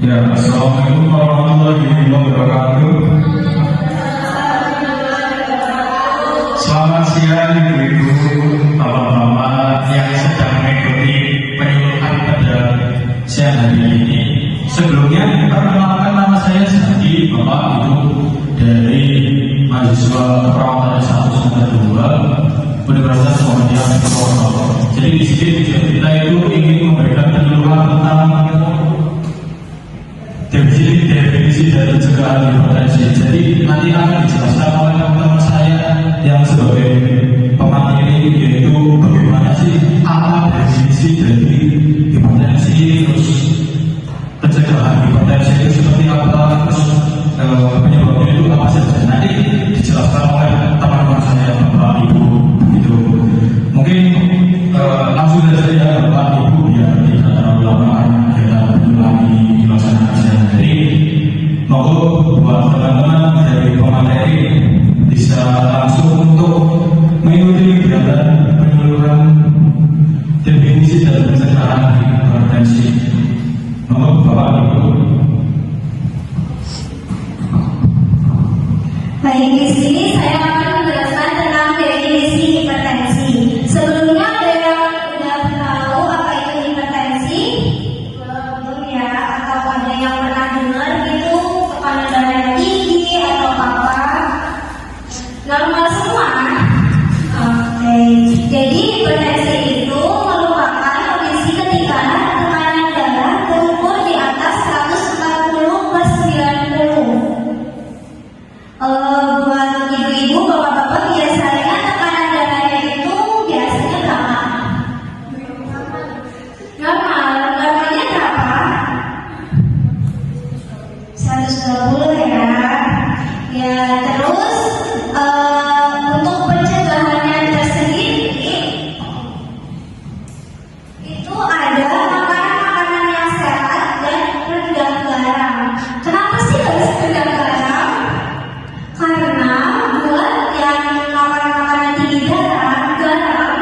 Ya, Assalamualaikum warahmatullahi wabarakatuh. Selamat siang ibu-ibu, bapak-bapak yang sedang mengikuti penyuluhan pada siang hari ini. Sebelumnya, perkenalkan nama saya Sandi, Bapak Ibu dari mahasiswa perawatan S1/2 Universitas Muhammadiyah Purwokerto. Jadi di sini kita itu ingin memberikan penyuluhan tentang definisi dan pencegahan hipertensi. Jadi nanti akan dijelaskan oleh teman-teman saya yang sebagai pemateri, yaitu bagaimana sih apa definisi dari hipertensi, terus pencegahan hipertensi itu seperti apa, terus penyebabnya itu apa saja. Nanti dijelaskan oleh teman-teman saya, Bapak Ibu. Begitu. Mungkin langsung saja ya Bapak Ibu, biar tidak terlalu lama kita mengulangi dilaksanakan siang hari. Mohon buat teman-teman dari pemateri bisa langsung untuk mengikuti kegiatan penyuluhan definisi dan pencegahan hipertensi. Mohon Bapak Ibu. Baik, di sini saya akan menjelaskan tentang definisi hipertensi. Sebelumnya ada yang sudah tahu apa itu hipertensi? Belum ya? Atau ada yang pernah dengar gitu tekanan darah tinggi atau apa? Normal semua? Oke. Jadi hipertensi itu merupakan kondisi ketika tekanan darah terukur di atas 140/90. Buat ibu-ibu, bapak-bapak, biasanya tekanan darahnya itu biasanya berapa? Normalnya berapa? 120 ya. Ya, terus untuk pencegahannya tersendiri itu ada makanan-makanan yang sehat dan rendah garam. Kenapa sih harus rendah garam? Karena buat yang makan makanan tinggi garam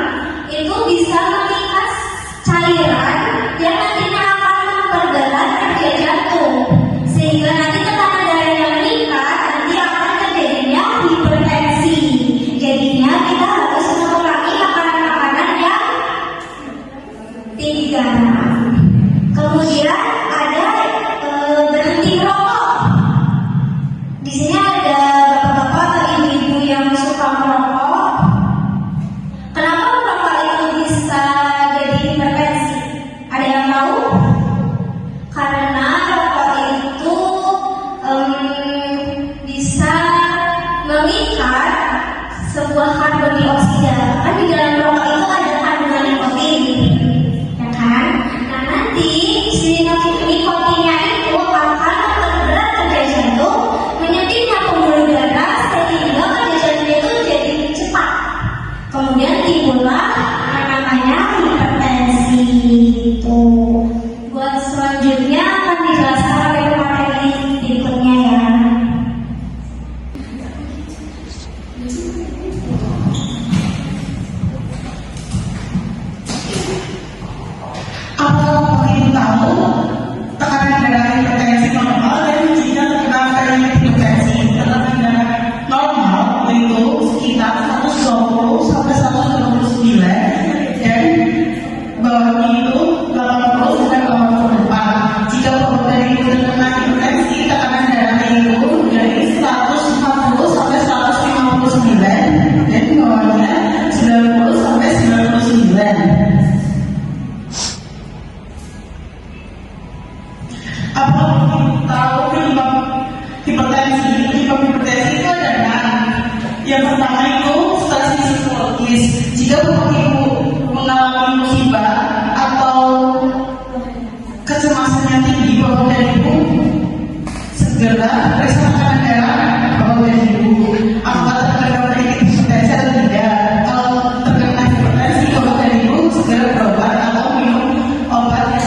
itu bisa mengikat cairan yang nantinya akan memperberat kerja jantung, sehingga nanti tekanan darahnya meningkat, nanti akan terjadinya hipertensi. Jadinya kita harus mengurangi makanan-makanan yang tinggi garam. Kemudian ada berhenti merokok. Di sini ada bapak-bapak atau ibu-ibu yang suka merokok. Kenapa merokok itu bisa jadi hipertensi? Ada yang tahu? Karena rokok itu bisa mengikat sebuah karbon dioksida. Kan di dalam rokok itu ada kandungan nikotin, ya kan? Nah nanti si nikotinnya itu akan memperberat kerja jantung, menyedihnya pembuluh darah, sehingga kerja jantung itu jadi cepat. Kemudian timbullah yang namanya hipertensi itu. Buat selanjutnya akan dijelaskan oleh pemateri berikutnya ya. Apakah ibu tahu tekanan darah hipertensi normal dan jika terkena penyakit hipertensi? Tekanan darah normal itu sekitar 120/129 dan bawahnya itu 80/84. Jika pemateri itu terkena hipertensi, tekanan darahnya itu dari 140/159 dan bawahnya 90/99. Apakah ibu tahu penyebab hipertensi? Penyebab hipertensi itu ada 6. Yang pertama itu stres psikologis. Jika ibu mengalami musibah atau kecemasan yang tinggi, bapak dan ibu segera periksa tekanan darah bapak dan ibu. Apakah terkena penyakit hipertensi atau tidak? Kalau terkena hipertensi, bapak dan ibu segera berobat atau minum obat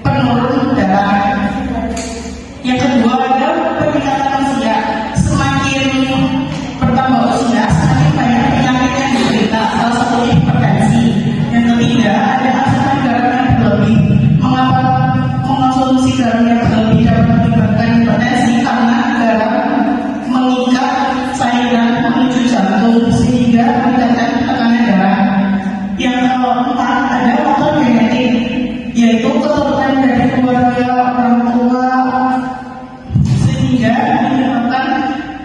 penurun darah. Yang kedua adalah peningkatan usia. Semakin bertambah usia, semakin banyak penyakit yang diderita, salah satunya hipertensi. Yang ketiga ada asupan garam yang berlebih. Mengapa mengonsumsi garam yang berlebih? orang tua, sehingga menyebabkan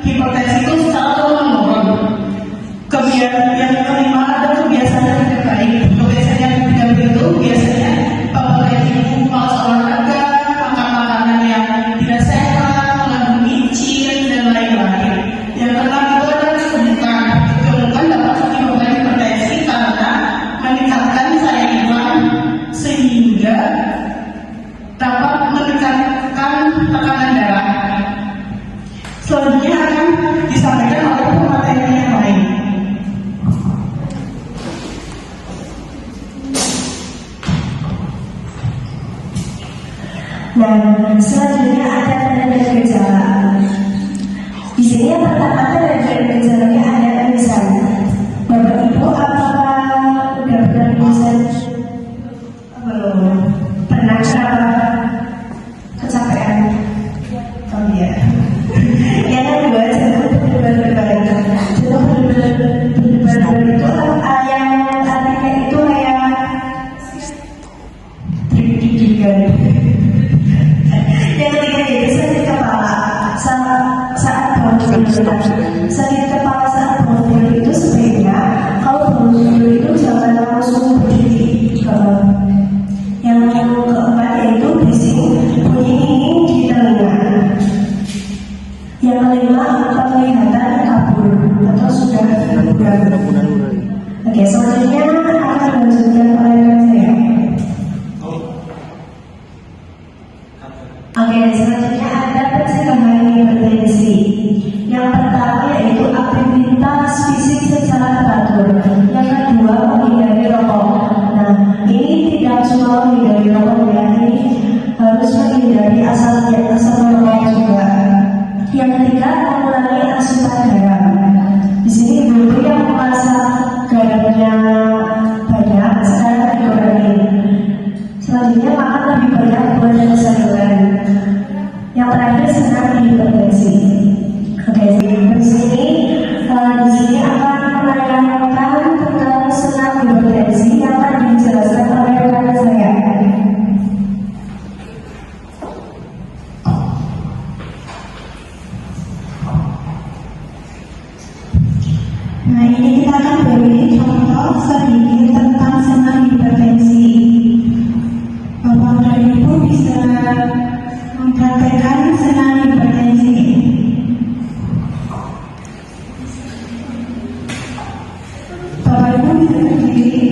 hipertensi itu secara turun-menurun. Yang kelima ada kebiasaan yang tidak baik. Kebiasaan yang tidak baik itu biasanya bapak dan ibu malas olahraga, makan makanan yang tidak sehat, mengandung micin dan lain-lain. Yang keenam itu adalah kegemukan. Kegemukan dapat menyebabkan hipertensi karena meningkatkan cairan sehingga dapat meningkatkan tekanan darah. Selanjutnya akan disampaikan oleh pemateri yang lain. Dan selanjutnya ada tanda gejala. Di sini yang pertama tanda gejalanya ada misalnya, Bapak Ibu apakah udah pernah belum? Pernah kecapean? Oh iya. Yang kedua jantung berdebar-debar. Jantung berdebar-debar itu yang artinya itu kayak deg-degan. Yang ketiga yaitu sakit kepala saat bangun tidur. Sakit kepala saat bangun tidur itu sebaiknya kalau bangun tidur itu jangan langsung berdiri. Yang keempat yaitu bising bunyi ini di telinga. Yang kelima penglihatan kabur atau sudah buram. Oke, selanjutnya akan melanjutkan pelajaran saya. Oke, selanjutnya ada pencegahan hipertensi. Yang pertama yaitu aktivitas fisik secara teratur. Yang kedua menghindari rokok. Nah, ini tidak cuma menghindari rokok ya, ini harus menghindari asam rokok juga. Yang ketiga mengurangi asupan garam. Di sini ibu yang merasa garamnya banyak sekarang dikurangi. Selanjutnya makan lebih banyak buah dan sayuran. Yang terakhir senang hipertensi. Oke, di sini akan menanyakan tentang senang hipertensi yang akan dijelaskan oleh rekan saya. Nah, ini kita akan beri contoh sedikit tentang senang hipertensi. Bapak dan Ibu bisa mempraktekkan senang hipertensi. Bapak Ibu bisa berdiri.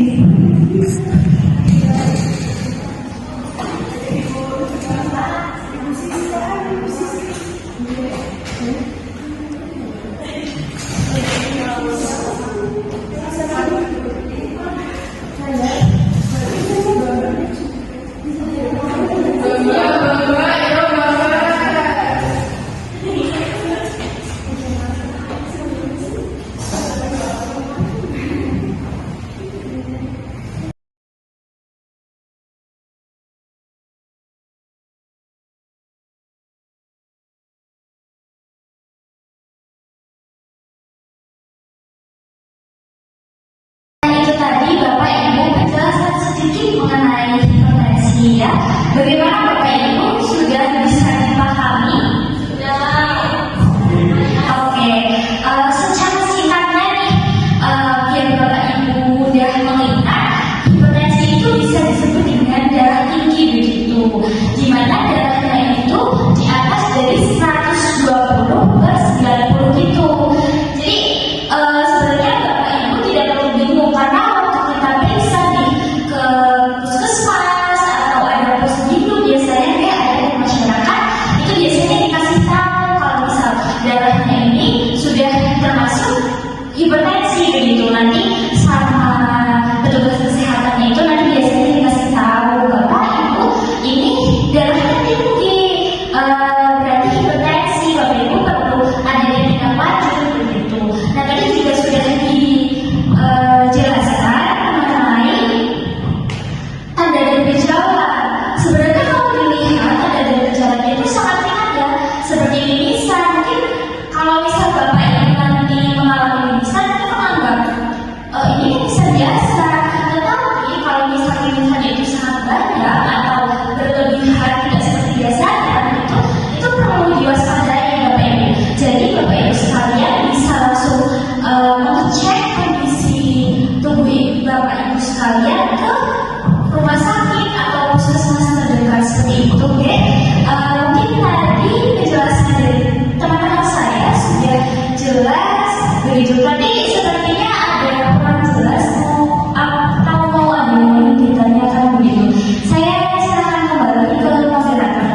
begitu. Tadi sepertinya ada yang kurang jelas, atau mau ada yang ditanyakan begitu. Saya silakan kembali ke moderator.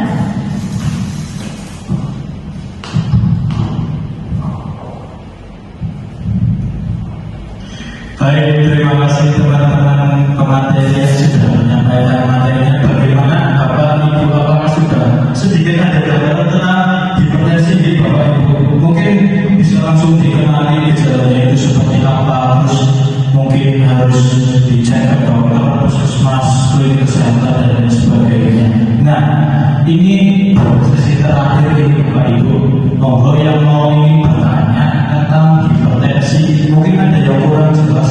Baik, terima kasih teman-teman pemateri yang sudah menyampaikan materinya. Bagaimana Bapak Ibu, apakah sudah sedikit ada gambaran tentang hipertensi di Bapak Ibu? Mungkin bisa langsung dikenali gejalanya itu seperti apa, terus mungkin harus dicek ke dokter, puskesmas, klinik kesehatan dan lain sebagainya. Nah, ini sesi terakhir ini Bapak Ibu. Monggo yang mau ingin bertanya tentang hipertensi, mungkin ada yang kurang jelas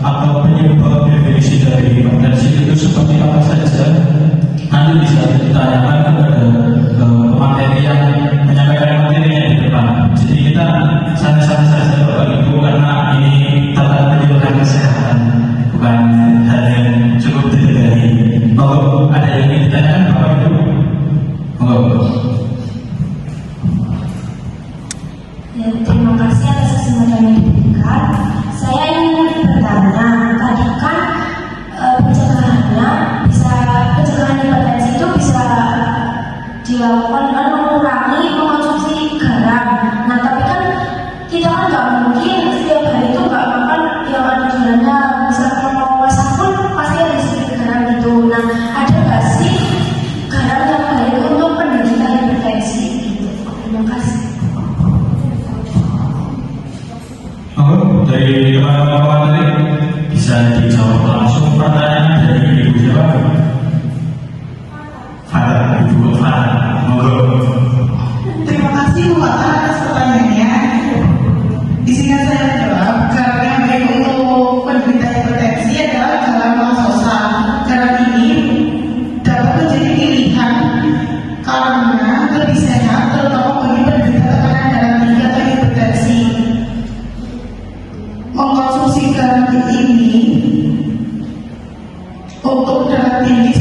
atau penyebab definisi dari hipertensi itu seperti apa saja, nanti bisa ditanyakan kepada pemateri yang menyampaikan materinya di depan. Jadi kita sana-sana saja Bapak Ibu, karena ini tentang penyuluhan kesehatan, bukan hal yang cukup dihindari. Monggo, ada yang ingin ditanyakan Bapak Ibu? Monggo. Ya, terima kasih atas kesempatan yang diberikan. Saya ingin bertanya, tadi kan pencegahan hipertensi itu bisa dilakukan dengan mengurangi mengonsumsi garam. Nah, tapi kan kita kan nggak mungkin setiap hari itu nggak makan yang ada gulanya. Misalnya mau masak pun pasti ada sedikit garam itu. Nah, ada nggak sih garam yang baik untuk penderita hipertensi? Gitu. Terima kasih. Dari teman-teman pemateri bisa dijawab langsung pertanyaan dari Ibu siapa? Farah, Ibu Farah. Monggo. Terima kasih Bu Atta atas pertanyaannya. Di sini saya jawab, garam yang baik untuk penderita hipertensi adalah garam laktosa. Garam ini dapat menjadi pilihan karena lebih sehat, terutama bagi penderita tekanan darah tinggi atau hipertensi. Mengkonsumsi garam ini untuk darah tinggi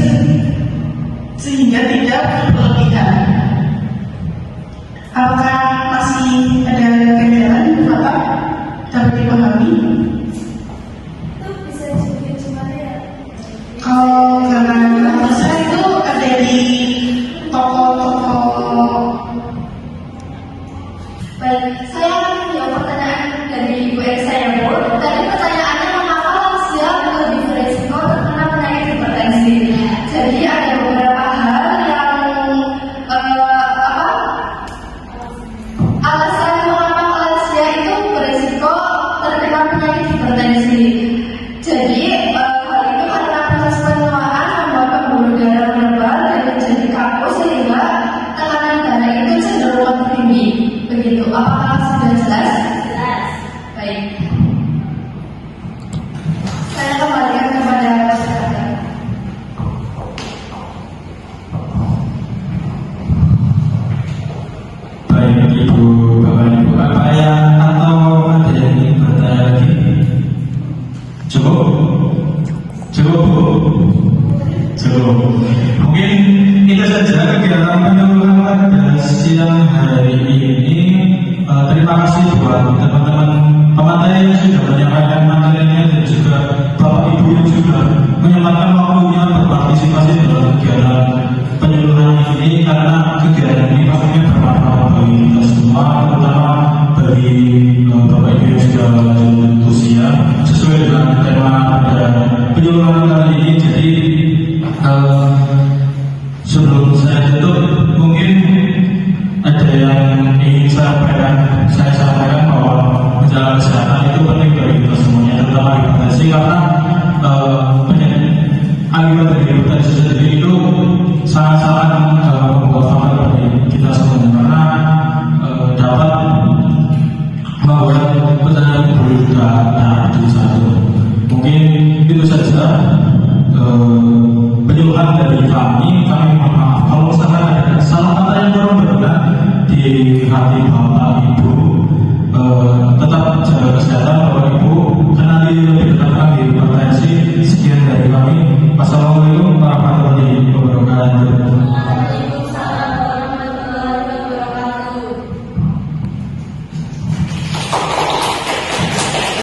sehingga tidak berlebihan. Apakah masih ada kendala Bapak dapat dipahami? Bisa disebut gimana ya? Kalau garam laktosa itu ada di toko-toko. Baik, saya akan menjawab pertanyaan dari Ibu Elsa ya Bu. Tadi pertanyaannya mengapa lansia lebih beresiko terkena penyakit hipertensi. Jadi ada beberapa hal yang alasan mengapa lansia itu beresiko terkena penyakit hipertensi. Jadi hal itu karena proses penuaan membuat pembuluh darah menebal dan menjadi kaku sehingga tekanan darah itu cenderung lebih tinggi. Begitu, apakah sudah jelas? Jelas. Baik. Saya kembalikan kepada masyarakat. Baik Ibu, Bapak Ibu, apa yang atau ada yang ingin bertanya lagi? Cukup? Cukup Bu? Cukup. Mungkin itu saja kegiatan penyuluhan pada siang hari ini. Terima kasih buat teman-teman pemateri yang sudah menyampaikan materinya dan juga Bapak Ibu yang sudah menyempatkan waktunya berpartisipasi dalam kegiatan penyuluhan ini, karena kegiatan ini pastinya bermanfaat bagi kita semua, terutama bagi Bapak Ibu yang sudah lanjut usia sesuai dengan tema pada penyuluhan kali ini. Jadi sebelum saya tutup, mungkin ada yang ingin saya sampaikan bahwa menjaga kesehatan itu penting bagi kita semuanya, terutama hipertensi, karena akibat dari hipertensi sendiri itu sangat-sangat membuat faktor bagi kita semuanya, karena dapat membuat perjalanan pembuluh darah itu satu. Mungkin itu saja penyuluhan dari kami mohon maaf kalau misalkan ada salah kata yang kurang berkenan di hati Bapak Ibu. Tetap jaga kesehatan Bapak Ibu, kenali lebih dekat lagi hipertensi. Sekian dari kami. Wassalamualaikum warahmatullahi wabarakatuh.